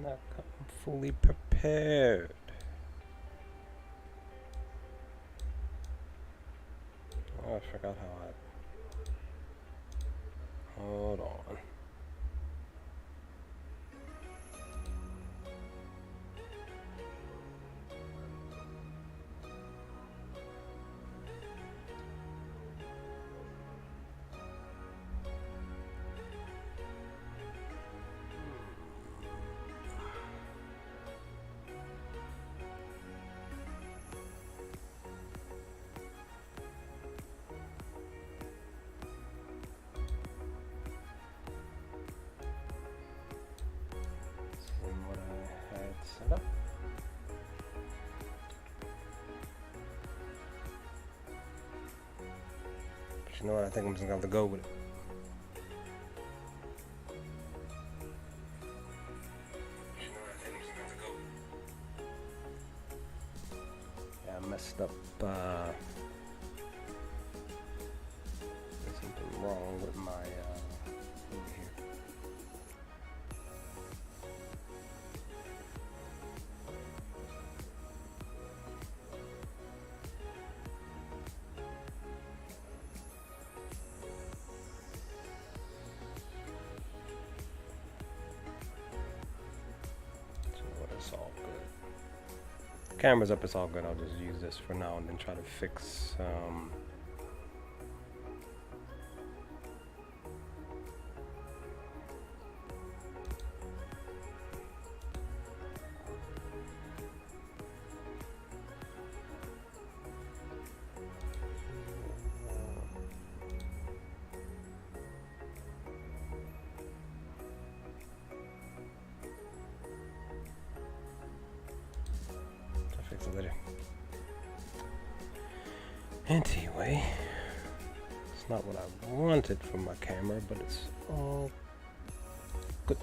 Not come fully prepared. Oh, I forgot how I... Hold on. You know what? I think I'm just gonna have to go with it. Yeah, I messed up. There's something wrong with my over here. It's all good. Camera's up, it's all good. I'll just use this for now and then try to fix fix it later. Anyway, it's not what I wanted from my camera, but it's all good.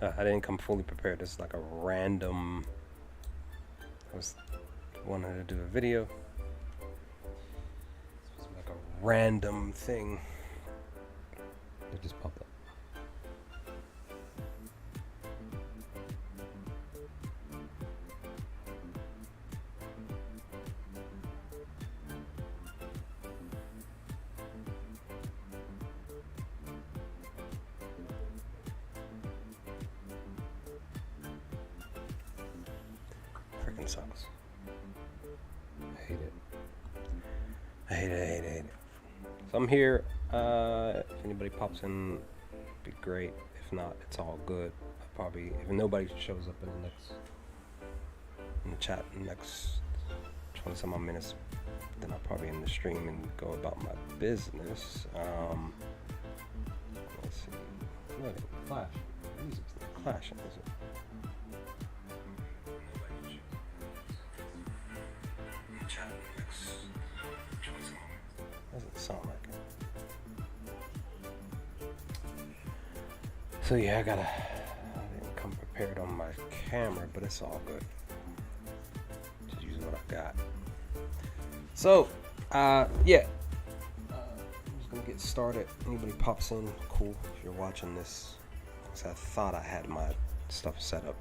Okay. I didn't come fully prepared. This is like a random. I was wanted to do a video. It's like a random thing. It just popped up. Freaking sucks. I hate it. I hate it, I hate it, I hate it. So I'm here. If anybody pops in, it'd be great. If not, it's all good. I'll probably, if nobody shows up in the chat in the next 20 some odd minutes, then I'll probably end the stream and go about my business. Let's see. Look, Clash. Music's not clashing, is it? Doesn't sound like it. So yeah, I didn't come prepared on my camera, but it's all good. Just using what I got. So, yeah. I'm just gonna get started. Anybody pops in, cool. If you're watching this, because I thought I had my stuff set up,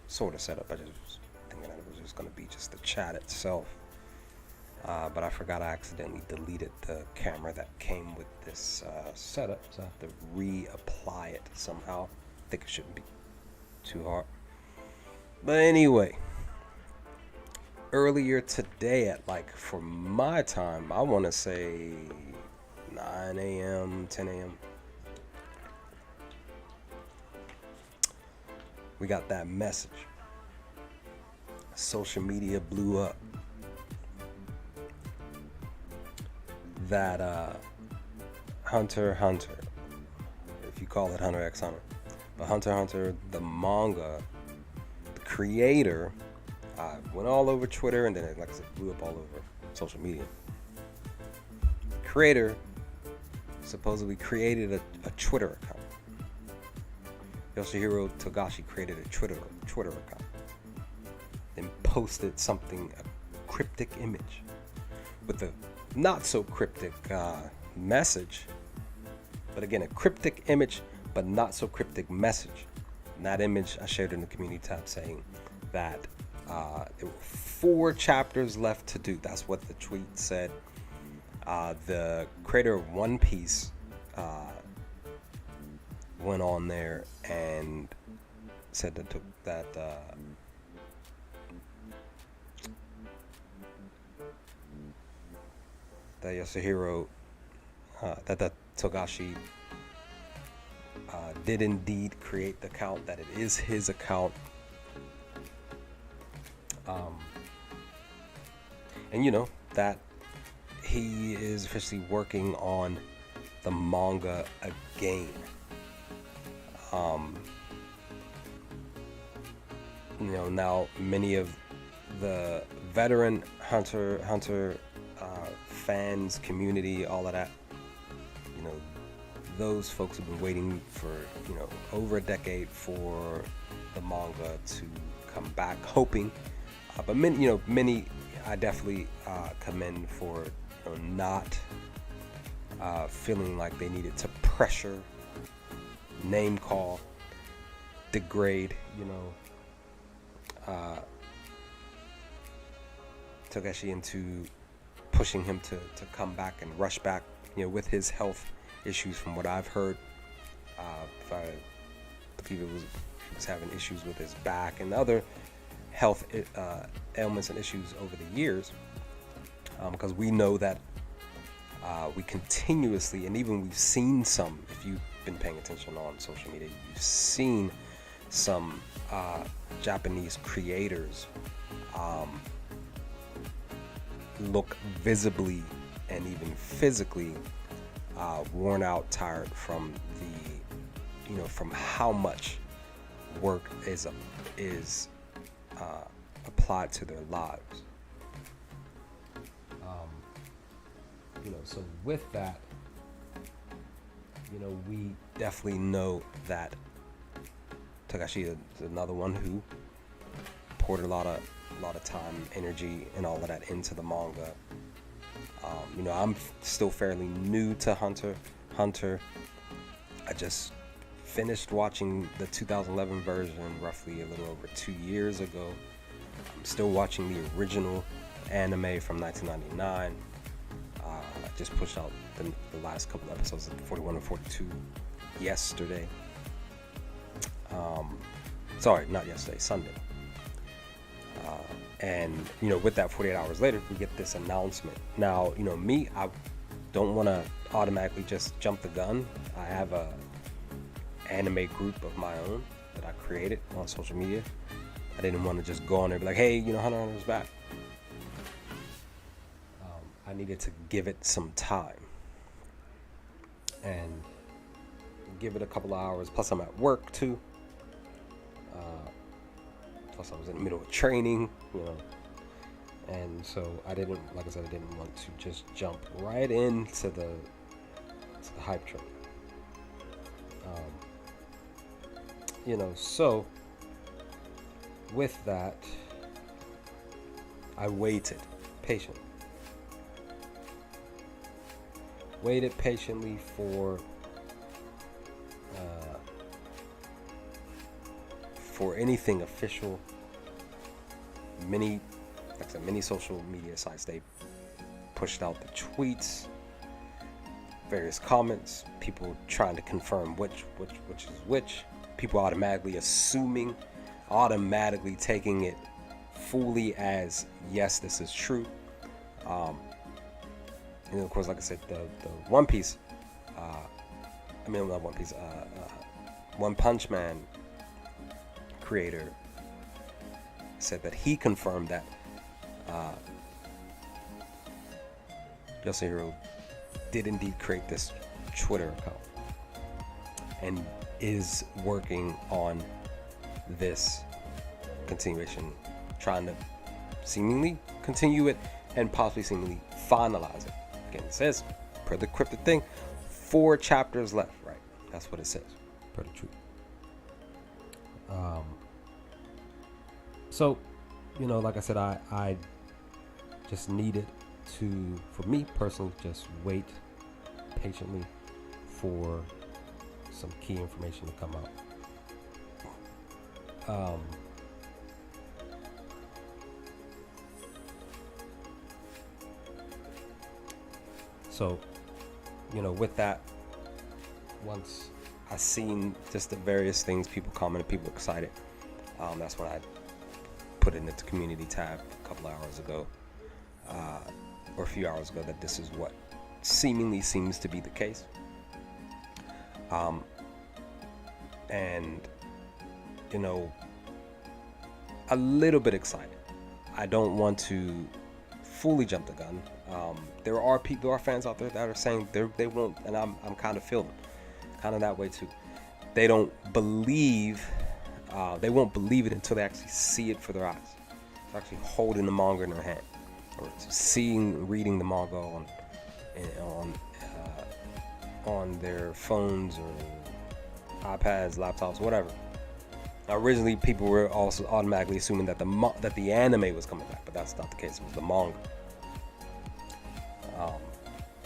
sort of set up. I just was thinking that it was just gonna be just the chat itself. But I forgot I accidentally deleted the camera that came with this setup, so I have to reapply it somehow. I think it shouldn't be too hard. But anyway, earlier today at like, for my time, I want to say 9 a.m., 10 a.m. We got that message. Social media blew up. That Hunter x Hunter, if you call it Hunter x Hunter, but Hunter x Hunter, the manga, the creator, went all over Twitter, and then it, like I said, blew up all over social media. Creator supposedly created a Twitter account. Yoshihiro Togashi created a Twitter account, then posted something, a cryptic image with a not so cryptic message, but again, a cryptic image, but not so cryptic message. And that image I shared in the community tab saying that there were 4 chapters left to do. That's what the tweet said. The creator of One Piece went on there and said that Yasuhiro, that Togashi did indeed create the account, that it is his account. And you know, that he is officially working on the manga again. You know, now many of the veteran Hunter fans, community, all of that, you know, those folks have been waiting for, you know, over a decade for the manga to come back, hoping. But many I definitely commend for, you know, not feeling like they needed to pressure, name call, degrade, you know, Togashi into pushing him to come back and rush back, you know, with his health issues. From what I've heard, if I believe he was having issues with his back and other health ailments and issues over the years, because we know that we continuously, and even we've seen some, if you've been paying attention on social media, you've seen some Japanese creators look visibly and even physically worn out, tired from the, you know, from how much work is applied to their lives. You know, so with that, you know, we definitely know that Togashi is another one who poured a lot of time, energy, and all of that into the manga. You know, I'm still fairly new to Hunter. I just finished watching the 2011 version roughly a little over 2 years ago. I'm still watching the original anime from 1999. I just pushed out the last couple episodes, 41 and 42, yesterday. Sorry, not yesterday, Sunday. And, you know, with that, 48 hours later, we get this announcement. Now, you know, me, I don't want to automatically just jump the gun. I have a anime group of my own that I created on social media. I didn't want to just go on there and be like, hey, you know, Hunter x Hunter's back. I needed to give it some time and give it a couple of hours. Plus, I'm at work too. Plus, I was in the middle of training, you know, and so I didn't, like I said, I didn't want to just jump right into the hype train. You know, so with that, I waited patiently. Waited patiently for anything official. Many social media sites, they pushed out the tweets, various comments, people trying to confirm which is which, people automatically assuming, automatically taking it fully as yes, this is true. And of course, like I said, the One Piece, One Punch Man creator said that he confirmed that Yoshihiro did indeed create this Twitter account and is working on this continuation, trying to seemingly continue it and possibly seemingly finalize it. Again, it says, per the cryptic thing, 4 chapters left, right? That's what it says, per the truth. So, you know, like I said, I just needed to, for me personally, just wait patiently for some key information to come out. So, you know, with that, once I seen just the various things, people commented, people excited, that's when I put it in the community tab a couple hours ago, or a few hours ago, that this is what seemingly seems to be the case. And you know, a little bit excited. I don't want to fully jump the gun. There are fans out there that are saying they won't, and I'm kind of feeling kind of that way too. They don't believe, they won't believe it until they actually see it for their eyes. They're actually holding the manga in their hand, or reading the manga on their phones or iPads, laptops, whatever. Now, originally, people were also automatically assuming that the anime was coming back, but that's not the case. It was the manga.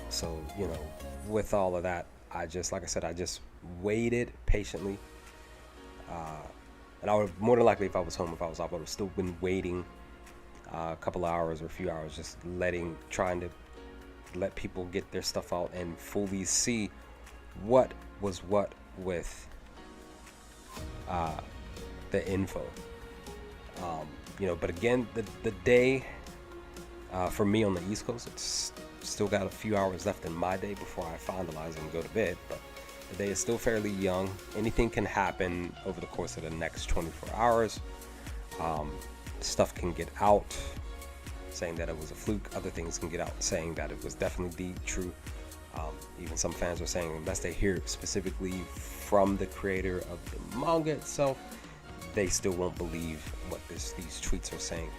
So, you know, with all of that, I just waited patiently. And I would, more than likely, if I was home, if I was off, I would have still been waiting a couple of hours or a few hours, just trying to let people get their stuff out and fully see what was what with the info. You know, but again, the day for me on the East Coast, it's still got a few hours left in my day before I finalize and go to bed, but the day is still fairly young. Anything can happen over the course of the next 24 hours. Stuff can get out saying that it was a fluke. Other things can get out saying that it was definitely true. Even some fans are saying, unless they hear specifically from the creator of the manga itself, they still won't believe what these tweets are saying.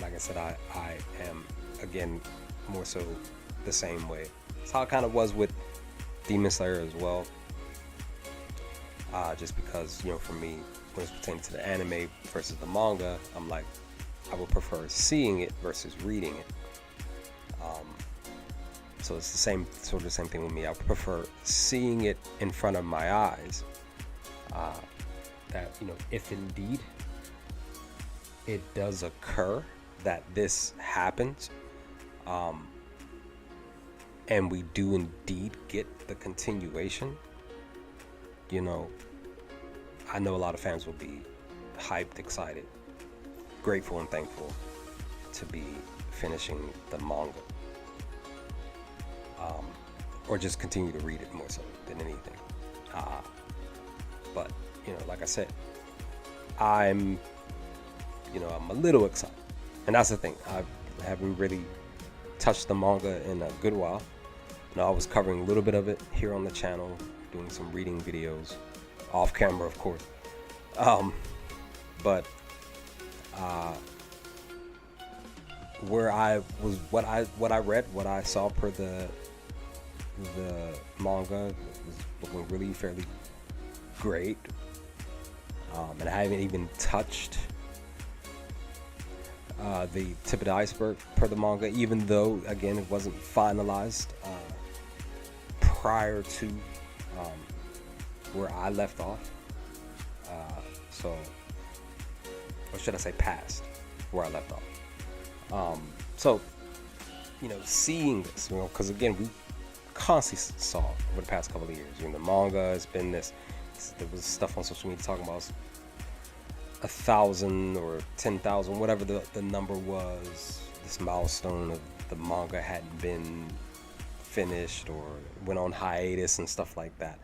Like I said, I am, again, more so the same way. That's how it kind of was with Demon Slayer as well. Just because, you know, for me, when it's pertaining to the anime versus the manga, I'm like, I would prefer seeing it versus reading it. So it's the same thing with me. I prefer seeing it in front of my eyes. That, you know, if indeed it does occur that this happens, and we do indeed get the continuation, you know, I know a lot of fans will be hyped, excited, grateful, and thankful to be finishing the manga. Or just continue to read it more so than anything. But, you know, like I said, I'm a little excited. And that's the thing. I haven't really touched the manga in a good while. You know, I was covering a little bit of it here on the channel, doing some reading videos, off camera, of course. But where I was, what I read, what I saw per the manga was looking really fairly great. And I haven't even touched the tip of the iceberg per the manga, even though, again, it wasn't finalized prior to where I left off. Or should I say past where I left off. So, you know, seeing this, you know, because again, we constantly saw over the past couple of years, you know, the manga has been there was stuff on social media talking about 1,000 or 10,000, whatever the number was, this milestone of the manga hadn't been finished or went on hiatus and stuff like that.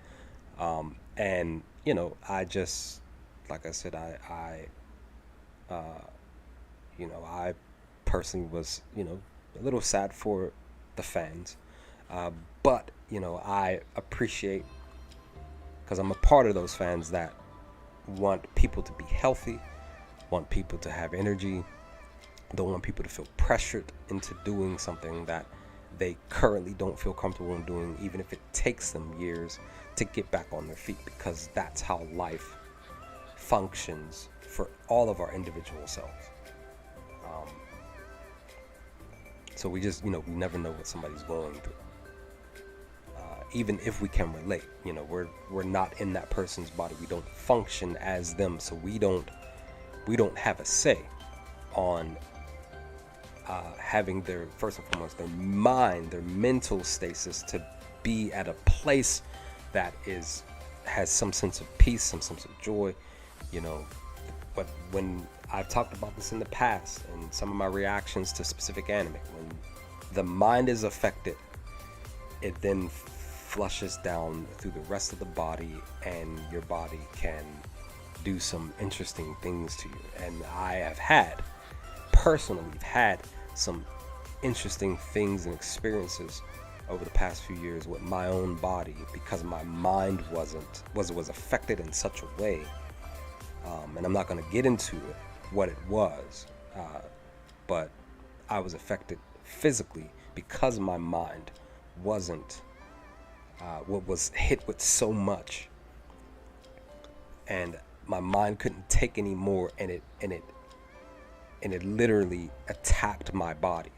And, you know, I just, like I said, I personally was, you know, a little sad for the fans. But, you know, I appreciate, because I'm a part of those fans that want people to be healthy, want people to have energy, don't want people to feel pressured into doing something that they currently don't feel comfortable in doing, even if it takes them years to get back on their feet, because that's how life functions for all of our individual selves. So we just, you know, we never know what somebody's going through. Even if we can relate, you know, we're not in that person's body. We don't function as them, so we don't have a say on having their, first and foremost, their mind, their mental stasis to be at a place that has some sense of peace, some sense of joy, you know. But when I've talked about this in the past and some of my reactions to specific anime, when the mind is affected, it then flushes down through the rest of the body, and your body can do some interesting things to you. And I have personally had some interesting things and experiences over the past few years with my own body, because my mind was affected in such a way, and I'm not going to get into it, what it was, but I was affected physically because my mind wasn't what was hit with so much, and my mind couldn't take any more, and it literally attacked my body,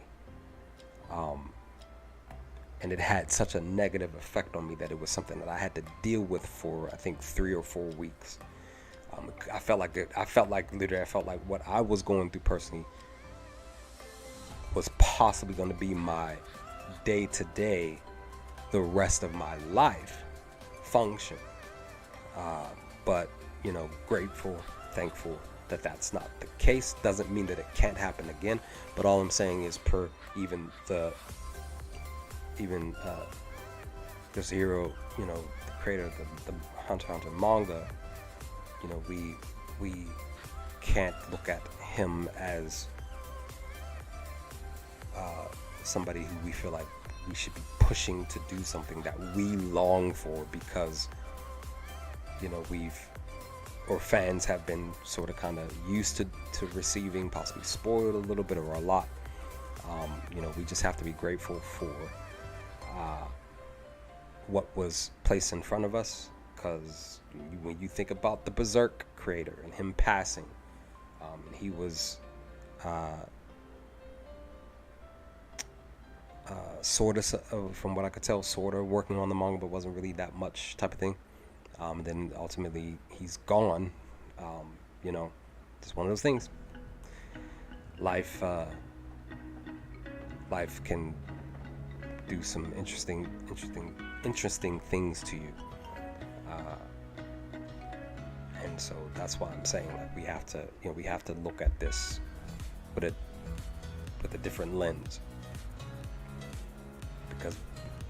and it had such a negative effect on me that it was something that I had to deal with for, I think, 3 or 4 weeks. I felt like what I was going through personally was possibly going to be my day-to-day, the rest of my life function. But, grateful, thankful that that's not the case. Doesn't mean that it can't happen again, but all I'm saying is, per even the hero, the creator of the Hunter x Hunter manga, we can't look at him as somebody who we feel like we should be pushing to do something that we long for, because fans have been sort of kind of used to receiving, possibly spoiled a little bit or a lot. We just have to be grateful for what was placed in front of us, because when you think about the Berserk creator and him passing, and he was sort of, from what I could tell, sort of working on the manga, but wasn't really that much type of thing. Then ultimately he's gone. Just one of those things. Life can do some interesting things to you, and so that's why I'm saying, like, we have to look at this with a different lens, because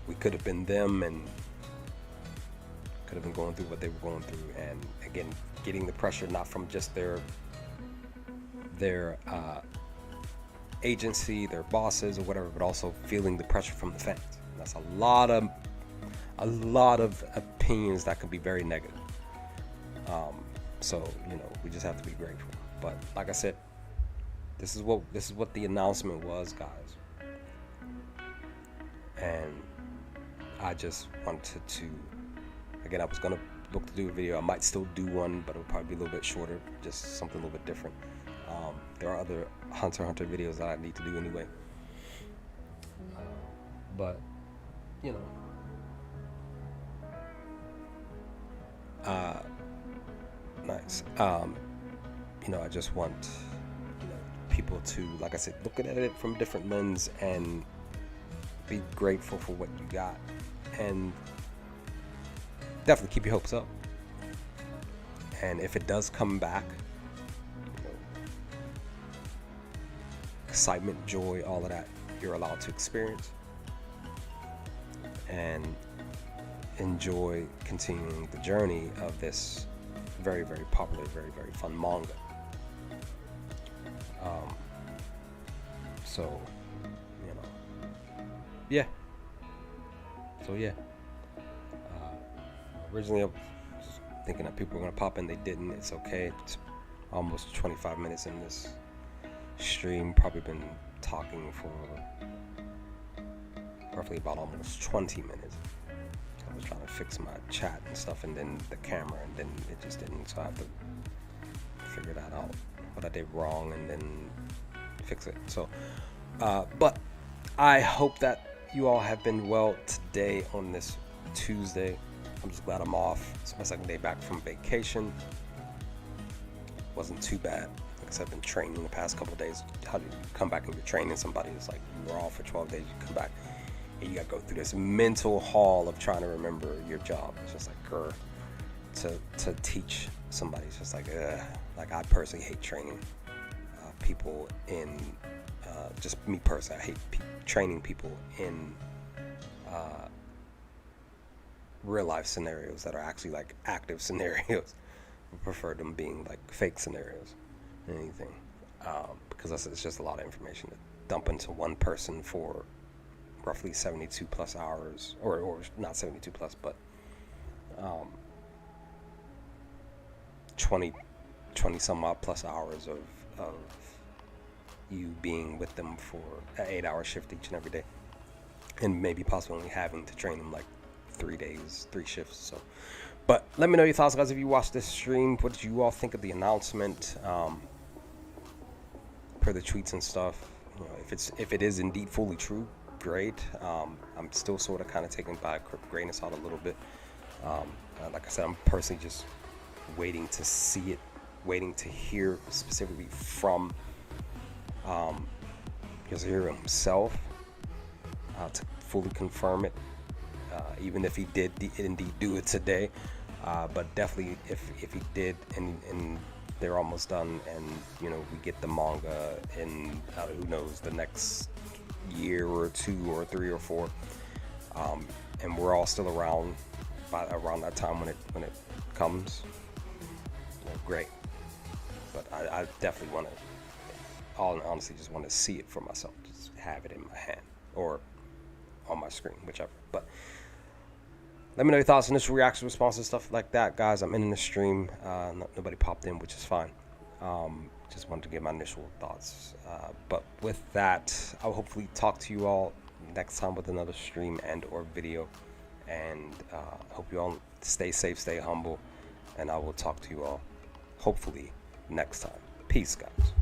we could have been them and could have been going through what they were going through, and again, getting the pressure not from just their agency, their bosses or whatever, but also feeling the pressure from the fans. And that's a lot of opinions that can be very negative. So we just have to be grateful. But like I said, this is what the announcement was, guys. And I just wanted to, again, I was gonna look to do a video. I might still do one, but it'll probably be a little bit shorter, just something a little bit different. There are other Hunter x Hunter videos that I need to do anyway. But nice. I just want people to, like I said, look at it from a different lens and be grateful for what you got, and definitely keep your hopes up. And if it does come back, excitement, joy, all of that, you're allowed to experience and enjoy continuing the journey of this very, very popular, very, very fun manga. Originally I was thinking that people were going to pop in. They didn't. It's okay. It's almost 25 minutes in this stream. Probably been talking for roughly about almost 20 minutes. I was trying to fix my chat and stuff, and then the camera, and then it just didn't. So I have to figure that out, what I did wrong, and then fix it. So, but I hope that you all have been well today on this Tuesday. I'm just glad I'm off. It's my second day back from vacation. Wasn't too bad. Like I said, I've been training the past couple of days. How do you come back and you're training somebody? It's like you were off for 12 days, you come back and you gotta go through this mental haul of trying to remember your job. It's just like, to teach somebody. It's just like, I personally hate training people in, just me personally, I hate training people in real life scenarios that are actually like active scenarios. I prefer them being like fake scenarios than anything, because it's just a lot of information to dump into one person for roughly 72 plus hours, or not 72 plus, but 20 some odd plus hours of you being with them for an 8-hour shift each and every day, and maybe possibly only having to train them like 3 days, 3 shifts. So, but let me know your thoughts, guys. If you watched this stream, what did you all think of the announcement, per the tweets and stuff? You know, if it is indeed fully true, great. I'm still sort of kind of taken by a grain of salt a little bit. Like I said, I'm personally just waiting to see it, waiting to hear specifically from Yasuhiro himself, to fully confirm it, even if he did indeed do it today. But definitely if he did, and they're almost done, and you know, we get the manga in who knows, the next year or 2 or 3 or 4, and we're all still around by around that time when it comes, you know, great. But I definitely want to, all honestly, just want to see it for myself, just have it in my hand or on my screen, whichever. But let me know your thoughts, initial reactions, responses, stuff like that, guys. I'm in the stream. Nobody popped in, which is fine. Just wanted to get my initial thoughts. But with that, I'll hopefully talk to you all next time with another stream and or video. And hope you all stay safe, stay humble, and I will talk to you all hopefully next time. Peace, guys.